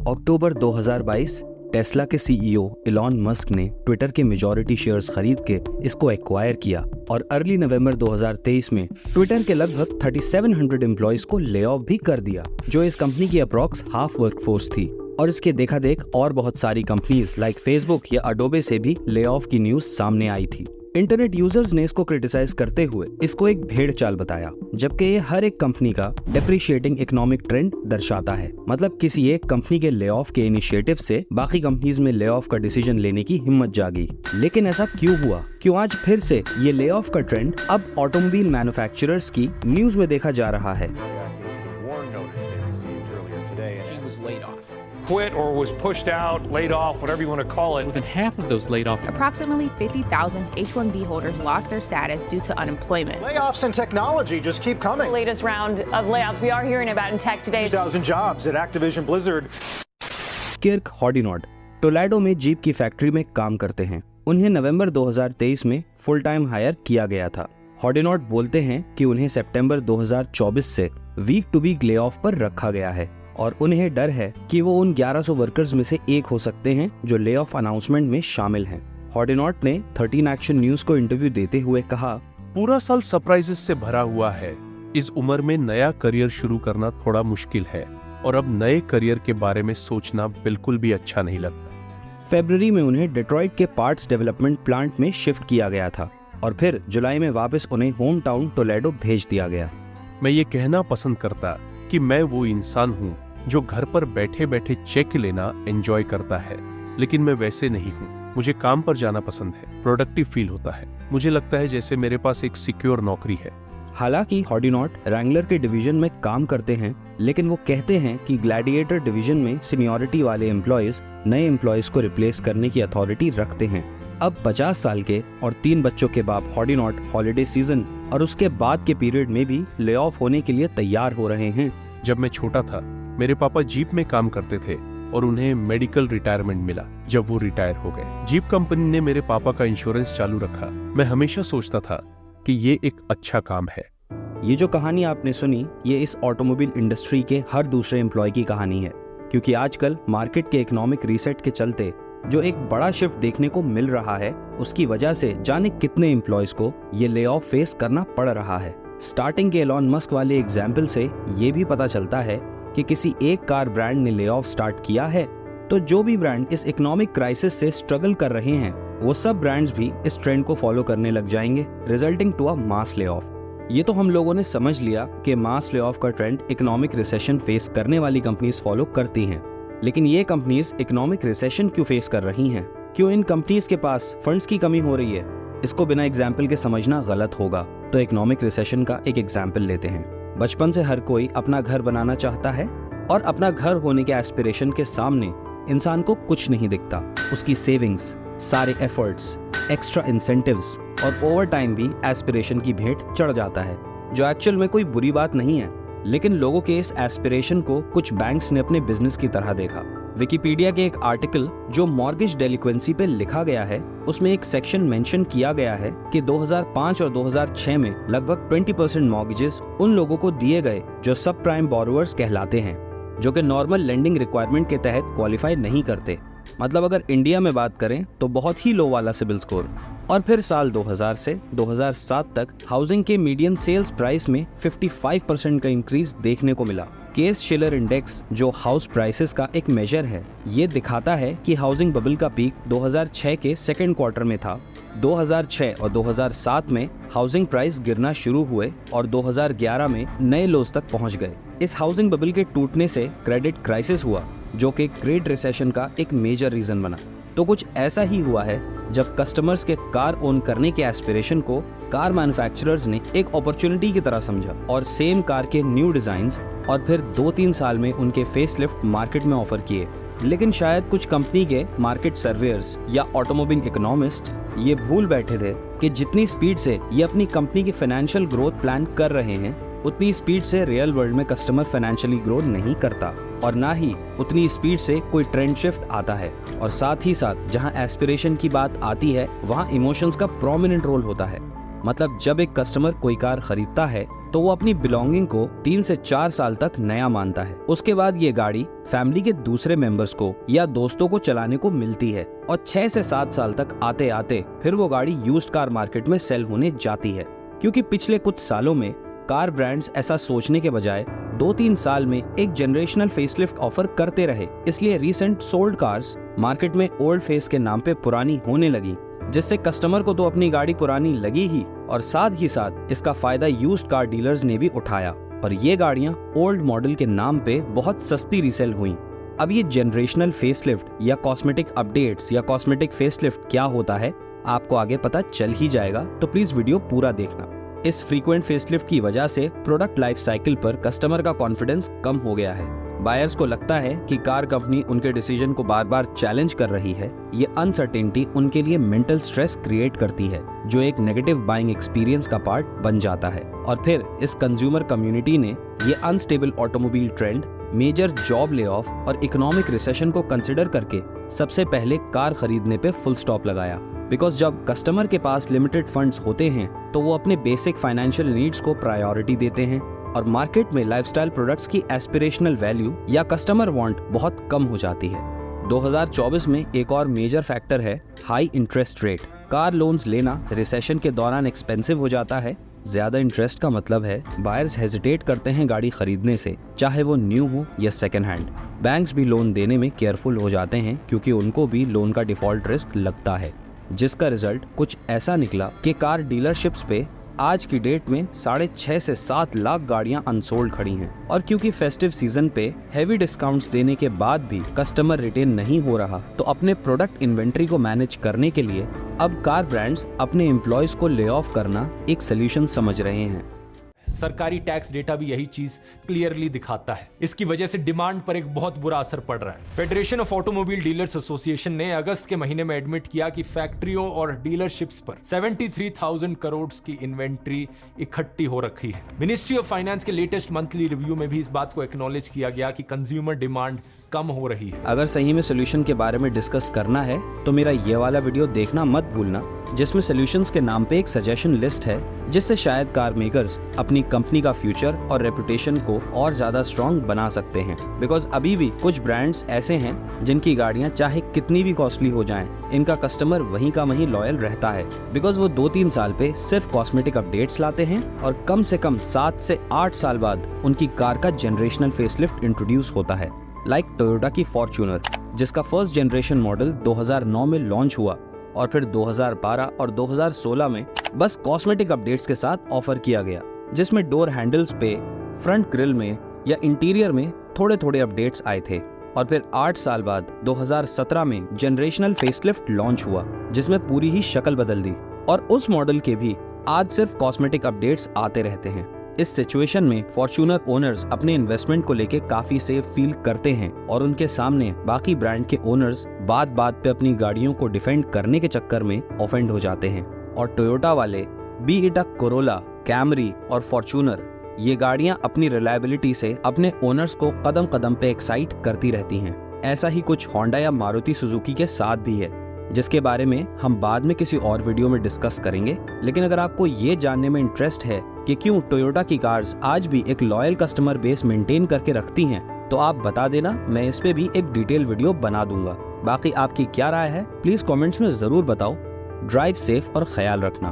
अक्टूबर 2022 Tesla के CEO Elon Musk ने Twitter के मेजॉरिटी शेयर्स खरीद के इसको एक्वायर किया और अर्ली नवंबर 2023 में ट्विटर के लगभग 3700 एम्प्लॉइज को ले ऑफ भी कर दिया, जो इस कंपनी की अप्रॉक्स हाफ वर्कफोर्स थी। और इसके देखा देख और बहुत सारी कंपनीज लाइक फेसबुक या अडोबे से भी ले ऑफ की न्यूज सामने आई थी। इंटरनेट यूजर्स ने इसको क्रिटिसाइज करते हुए इसको एक भेड़ चाल बताया, जबकि ये हर एक कंपनी का डेप्रिशिएटिंग इकोनॉमिक ट्रेंड दर्शाता है। मतलब किसी एक कंपनी के ले ऑफ के इनिशिएटिव से बाकी कंपनीज में ले ऑफ का डिसीजन लेने की हिम्मत जागी। लेकिन ऐसा क्यों हुआ? क्यों आज फिर से ये ले ऑफ का ट्रेंड अब ऑटोमोबाइल मैन्युफैक्चरर्स की न्यूज में देखा जा रहा है? Quit or was pushed out, laid off, whatever you want to call it. More than half of those laid off. Approximately 50,000 H-1B holders lost their status due to unemployment. Layoffs in technology just keep coming. The latest round of layoffs we are hearing about in tech today. 2,000 jobs at Activision Blizzard. Kirk हॉडिनॉट Toledo में Jeep की factory में काम करते हैं। उन्हें नवंबर 2023 में full time hire किया गया था। हॉडिनॉट बोलते हैं कि उन्हें सितंबर 2024 से week to week lay off पर रखा गया है और उन्हें डर है कि वो उन 1100 वर्कर्स में से एक हो सकते हैं जो ले ऑफ अनाउंसमेंट में शामिल हैं। हॉडिनॉट ने 13 एक्शन न्यूज को इंटरव्यू देते हुए कहा, पूरा साल सरप्राइजेस से भरा हुआ है। इस उम्र में नया करियर शुरू करना थोड़ा मुश्किल है और अब नए करियर के बारे में सोचना बिल्कुल भी अच्छा नहीं लगता। फरवरी में उन्हें डिट्रॉइट के पार्ट्स डेवलपमेंट प्लांट में शिफ्ट किया गया था और फिर जुलाई में वापस उन्हें होम टाउन टोलेडो भेज दिया गया। मैं ये कहना पसंद करता कि मैं वो इंसान हूँ जो घर पर बैठे बैठे चेक लेना एंजॉय करता है, लेकिन मैं वैसे नहीं हूँ। मुझे काम पर जाना पसंद है, प्रोडक्टिव फील होता है। मुझे लगता है जैसे मेरे पास एक सिक्योर नौकरी है। हालांकि हॉडिनॉट रैंगलर के डिवीजन में काम करते हैं, लेकिन वो कहते हैं कि ग्लैडिएटर डिवीजन में सीनियरिटी वाले एम्प्लॉयज नए एम्प्लॉयज को रिप्लेस करने की अथॉरिटी रखते हैं। अब 50 साल के और 3 बच्चों के बाप हॉडिनॉट हॉलिडे सीजन और उसके बाद के पीरियड में भी ले ऑफ होने के लिए तैयार हो रहे हैं। जब मैं छोटा था, मेरे पापा जीप में काम करते थे और उन्हें मेडिकल रिटायरमेंट मिला जब वो रिटायर हो गए। जीप कंपनी ने मेरे पापा का इंश्योरेंस चालू रखा। मैं हमेशा सोचता था कि ये एक अच्छा काम है। ये जो कहानी आपने सुनी, ये इस ऑटोमोबाइल इंडस्ट्री के हर दूसरे एम्प्लॉय की कहानी है, क्योंकि आजकल मार्केट के इकोनॉमिक रीसेट के चलते जो एक बड़ा शिफ्ट देखने को मिल रहा है, उसकी वजह से जाने कितने एम्प्लॉयज को ये ले ऑफ फेस करना पड़ रहा है। स्टार्टिंग के एलॉन मस्क वाले एग्जाम्पल से ये भी पता चलता है कि किसी एक कार ब्रांड ने ले ऑफ स्टार्ट किया है तो जो भी ब्रांड इस इकोनॉमिक क्राइसिस से स्ट्रगल कर रहे हैं, वो सब ब्रांड्स भी इस ट्रेंड को फॉलो करने लग जाएंगे, resulting to a mass lay off. ये तो हम लोगों ने समझ लिया कि मास ले ऑफ का ट्रेंड इकोनॉमिक रिसेशन फेस करने वाली कंपनीज फॉलो करती हैं, लेकिन ये कंपनीज इकोनॉमिक रिसेशन क्यों फेस कर रही हैं? क्यों इन कंपनीज के पास फंड्स की कमी हो रही है? इसको बिना एग्जाम्पल के समझना गलत होगा। तो इकोनॉमिक रिसेशन का एक एग्जाम्पल लेते हैं। बचपन से हर कोई अपना घर बनाना चाहता है और अपना घर होने के एस्पिरेशन के सामने इंसान को कुछ नहीं दिखता। उसकी सेविंग्स, सारे एफर्ट्स, एक्स्ट्रा इंसेंटिव्स और ओवर टाइम भी एस्पिरेशन की भेंट चढ़ जाता है, जो एक्चुअल में कोई बुरी बात नहीं है। लेकिन लोगों के इस एस्पिरेशन को कुछ बैंक्स ने अपने बिजनेस की तरह देखा। विकिपीडिया के एक आर्टिकल जो मॉर्गेज डेलिक्वेंसी पे लिखा गया है, उसमें एक सेक्शन मेंशन किया गया है कि 2005 और 2006 में लगभग 20% मॉर्गेजेस उन लोगों को दिए गए जो सब प्राइम बोरोवर्स कहलाते हैं, जो कि नॉर्मल लेंडिंग रिक्वायरमेंट के तहत क्वालिफाई नहीं करते। मतलब अगर इंडिया में बात करें तो बहुत ही लो वाला सिबिल स्कोर। और फिर साल 2000 से 2007 तक हाउसिंग के मीडियन सेल्स प्राइस में 55% का इंक्रीज देखने को मिला। केस शिलर इंडेक्स, जो हाउस प्राइसेस का एक मेजर है, ये दिखाता है कि हाउसिंग बबल का पीक 2006 के सेकेंड क्वार्टर में था। 2006 और 2007 में हाउसिंग प्राइस गिरना शुरू हुए और 2011 में नए लोज तक पहुंच गए। इस हाउसिंग बबल के टूटने से क्रेडिट क्राइसिस हुआ, जो कि ग्रेट रिसेशन का एक मेजर रीजन बना। तो कुछ ऐसा ही हुआ है जब कस्टमर्स के कार ओन करने के एस्पिरेशन को कार मैन्युफैक्चरर्स ने एक अपॉर्चुनिटी की तरह समझा और सेम कार के न्यू डिजाइन्स और फिर 2-3 साल में उनके फेसलिफ्ट मार्केट में ऑफर किए। लेकिन शायद कुछ कंपनी के मार्केट सर्वेयर्स या ऑटोमोबाइल इकोनॉमिस्ट ये भूल बैठे थे कि जितनी स्पीड से ये अपनी कंपनी की फाइनेंशियल ग्रोथ प्लान कर रहे हैं, उतनी स्पीड से रियल वर्ल्ड में कस्टमर फाइनेंशियली ग्रोथ नहीं करता और ना ही उतनी स्पीड से कोई ट्रेंड शिफ्ट आता है। और साथ ही साथ जहां एस्पिरेशन की बात आती है, वहां इमोशंस का प्रोमिनेंट रोल होता है। मतलब जब एक कस्टमर कोई कार खरीदता है तो वो अपनी बिलोंगिंग को 3 से 4 साल तक नया मानता है। उसके बाद ये गाड़ी फैमिली के दूसरे मेंबर्स को या दोस्तों को चलाने को मिलती है और 6 से 7 साल तक आते आते फिर वो गाड़ी यूज्ड कार मार्केट में सेल होने जाती है। क्योंकि पिछले कुछ सालों में कार ब्रांड्स ऐसा सोचने के बजाय 2-3 साल में एक जनरेशनल फेसलिफ्ट ऑफर करते रहे, इसलिए रिसेंट सोल्ड कार्स मार्केट में ओल्ड फेस के नाम पे पुरानी होने लगी, जिससे कस्टमर को तो अपनी गाड़ी पुरानी लगी ही और साथ ही साथ इसका फायदा यूज्ड कार डीलर्स ने भी उठाया और ये गाड़ियां ओल्ड मॉडल के नाम पे बहुत सस्ती रीसेल हुई। अब ये जनरेशनल फेसलिफ्ट या कॉस्मेटिक अपडेट्स या कॉस्मेटिक फेसलिफ्ट क्या होता है आपको आगे पता चल ही जाएगा, तो प्लीज वीडियो पूरा देखना। इस फ्रीक्वेंट फेसलिफ्ट की वजह से प्रोडक्ट लाइफ साइकिल पर कस्टमर का कॉन्फिडेंस कम हो गया है। बायर्स को लगता है कि कार कंपनी उनके डिसीजन को बार बार चैलेंज कर रही है। ये अनसर्टेनिटी उनके लिए मेंटल स्ट्रेस क्रिएट करती है, जो एक नेगेटिव बाइंग एक्सपीरियंस का पार्ट बन जाता है। और फिर इस कंज्यूमर कम्युनिटी ने ये unstable automobile trend, major job lay off और इकोनॉमिक रिसेशन को कंसिडर करके सबसे पहले कार खरीदने पे फुल स्टॉप लगाया। बिकॉज जब कस्टमर के पास लिमिटेड फंड्स होते हैं तो वो अपने बेसिक फाइनेंशियल नीड्स को प्रायोरिटी देते हैं और मार्केट में लाइफस्टाइल प्रोडक्ट्स की एस्पिरेशनल वैल्यू या कस्टमर वांट बहुत कम हो जाती है। 2024 में एक और मेजर फैक्टर है high interest rate. Car loans लेना रिसेशन के दौरान एक्सपेंसिव हो जाता है। ज्यादा इंटरेस्ट का मतलब है बायर्स हेजिटेट करते हैं गाड़ी खरीदने से, चाहे वो न्यू हो या सेकेंड हैंड। बैंक्स भी लोन देने में केयरफुल हो जाते हैं क्योंकि उनको भी लोन का डिफॉल्ट रिस्क लगता है, जिसका रिजल्ट कुछ ऐसा निकला कि कार डीलरशिप्स पे आज की डेट में 6.5 से 7 लाख गाड़ियां अनसोल्ड खड़ी हैं। और क्योंकि फेस्टिव सीजन पे हैवी डिस्काउंट्स देने के बाद भी कस्टमर रिटेन नहीं हो रहा, तो अपने प्रोडक्ट इन्वेंट्री को मैनेज करने के लिए अब कार ब्रांड्स अपने एम्प्लॉयज को ले ऑफ करना एक सोल्यूशन समझ रहे हैं। सरकारी टैक्स डेटा भी यही चीज क्लियरली दिखाता है। इसकी वजह से डिमांड पर एक बहुत बुरा असर पड़ रहा है। Federation of automobile dealers association ने अगस्त के महीने में एडमिट किया कि फैक्ट्रियों और डीलरशिप्स पर 73,000 करोड़ की इन्वेंट्री इकट्ठी हो रखी है। मिनिस्ट्री ऑफ फाइनेंस के लेटेस्ट मंथली रिव्यू में भी इस बात को एक्नॉलेज किया गया कि कंज्यूमर डिमांड कम हो रही है। अगर सही में सोल्यूशन के बारे में डिस्कस करना है तो मेरा ये वाला वीडियो देखना मत भूलना, जिसमें सोल्यूशंस के नाम पे एक सजेशन लिस्ट है, जिससे शायद कार मेकर्स अपनी कंपनी का फ्यूचर और रेपुटेशन को और ज्यादा स्ट्रॉन्ग बना सकते हैं। बिकॉज अभी भी कुछ ब्रांड्स ऐसे हैं जिनकी गाड़ियां चाहे कितनी भी कॉस्टली हो जाएं, इनका कस्टमर वहीं का वहीं लॉयल रहता है। बिकॉज वो 2-3 साल पे सिर्फ कॉस्मेटिक अपडेट्स लाते हैं और कम से कम 7 से 8 साल बाद उनकी कार का जनरेशनल फेसलिफ्ट इंट्रोड्यूस होता है। लाइक टोयोटा की फॉर्च्यूनर, जिसका फर्स्ट जनरेशन मॉडल 2009 में लॉन्च हुआ और फिर 2012 और 2016 में बस कॉस्मेटिक अपडेट्स के साथ ऑफर किया गया, जिसमें डोर हैंडल्स पे, फ्रंट ग्रिल में या इंटीरियर में थोड़े थोड़े अपडेट्स आए थे। और फिर 8 साल बाद 2017 में जनरेशनल फेसलिफ्ट लॉन्च हुआ, जिसमें पूरी ही शक्ल बदल दी। और उस मॉडल के भी आज सिर्फ कॉस्मेटिक अपडेट्स आते रहते हैं। इस सिचुएशन में फॉर्च्यूनर ओनर्स अपने इन्वेस्टमेंट को लेके काफी सेफ फील करते हैं और उनके सामने बाकी ब्रांड के ओनर्स बात बात पे अपनी गाड़ियों को डिफेंड करने के चक्कर में ऑफेंड हो जाते हैं। और टोयोटा वाले बी इट कोरोला, कैमरी और फॉर्च्यूनर, ये गाड़ियां अपनी रिलायबिलिटी से अपने ओनर्स को कदम कदम पे एक्साइट करती रहती हैं। ऐसा ही कुछ होंडा या मारुति सुजुकी के साथ भी है, जिसके बारे में हम बाद में किसी और वीडियो में डिस्कस करेंगे। लेकिन अगर आपको ये जानने में इंटरेस्ट है कि क्यों टोयोटा की कार्स आज भी एक लॉयल कस्टमर बेस मेंटेन करके रखती हैं, तो आप बता देना, मैं इस पे भी एक डिटेल वीडियो बना दूंगा। बाकी आपकी क्या राय है प्लीज कमेंट्स में जरूर बताओ। ड्राइव सेफ और ख्याल रखना।